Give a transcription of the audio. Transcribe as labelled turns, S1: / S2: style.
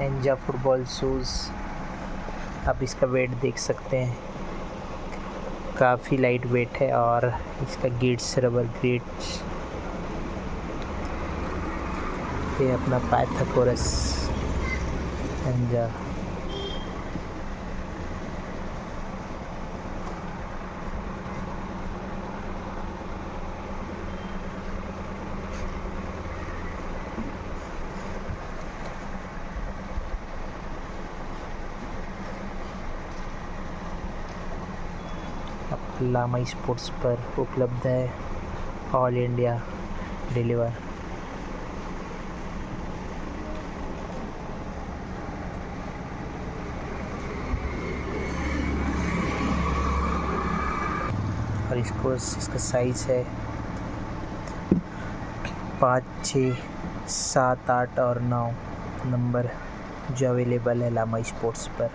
S1: एंजा football shoes. आप इसका wait देख सकते हैं, काफ़ी लाइट वेट है और इसका गेट्स रबर गेट्स। ये अपना पाइथागोरस एंजा। लामा स्पोर्ट्स पर उपलब्ध है, ऑल इंडिया डिलीवर। और इसका साइज़ है 5, 6, 7, 8 और 9 नंबर जो अवेलेबल है लामा स्पोर्ट्स पर।